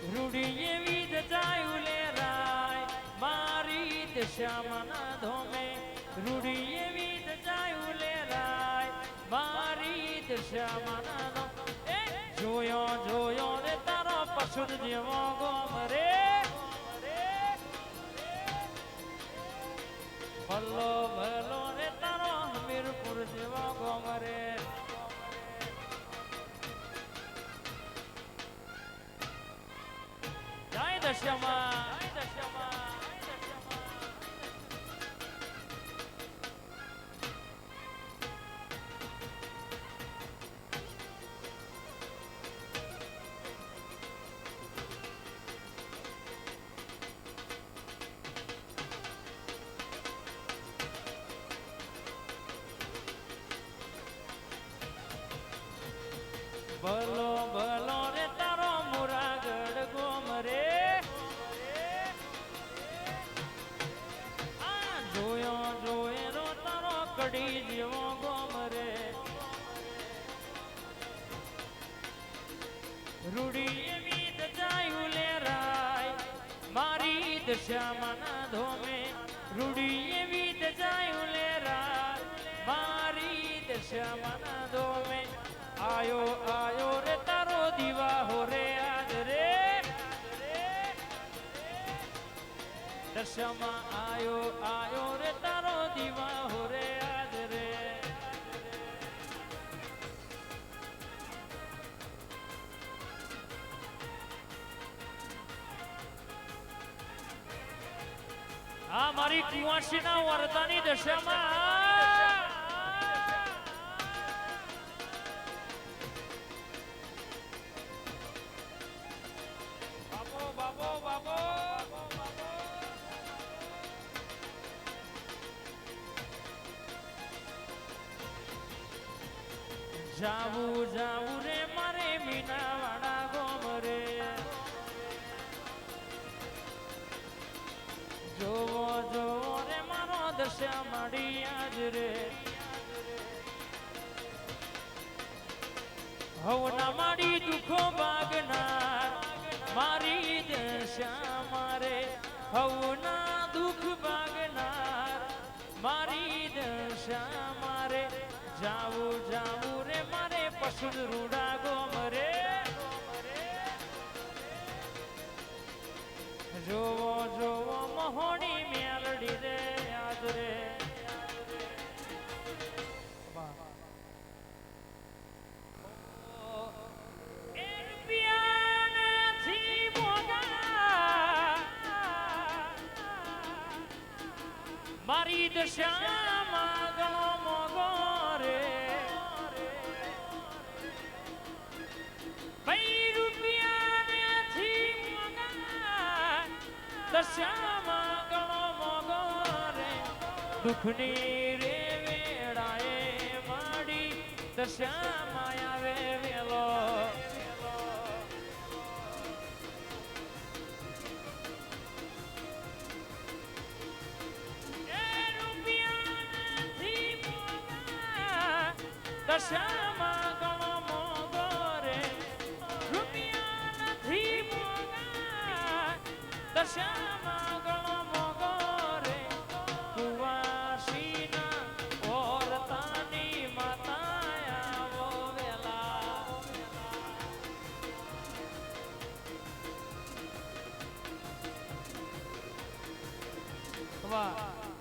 રૂડી એવી દજાયું લેરાય મારી દશામાના ધોમે રૂડી એવી દજાયું લેરાય મારી દશામાના ધોમે જોયો જોયો રે તારો પશુર જેવો ગોમ રે ભલો ભલો રે તારો હમીરપુર જેવો ગોમ રે દશામાં ભલો ભલો રે તારો મુરાગઢ ગોમ રે જોયો જોયેલો તારો કડી જેવો ગોમ રે રૂડી એવી દજાયું લેરાય મારી દશામાના ધોમે રૂડી એવી દજાયું લેરાય મારી દશામાના ધોમે આયો આયો રે તારો દીવા હો રે આજ રે દશામાં આયો આયો રે તારો દીવા હો રે આજ રે આ મારી કુંવાસીના વરદાની દશામાં જાવું જાવું રે મારે મીનાવાડા ગોમ રે જોવો જોવો રે મારો દશા માડી આજ રે હવના માડી દુખો ભાગનાર મારી દશા મારે હવના દુખ ભાગનાર મારી દશા મારે જાવું જાવું રે મારે પશુન રૂડા ગોમ રે જોવો જોવો મહોણી મેલડી રે યાદ રે મારી દશામાં ગણો મોગો રે ભાઈ રૂપિયા નથી મોગા દશામાં ગણો મોગો રે દુઃખની રે વેળાએ માડી દશામાં આવે વેલો દશામાં ગણો મોગો રે રૂપિયા નથી મોગા દશામાં ગણો મોગો રે કુવાસીના ઓરતાની માતા આવો વેલા વાહ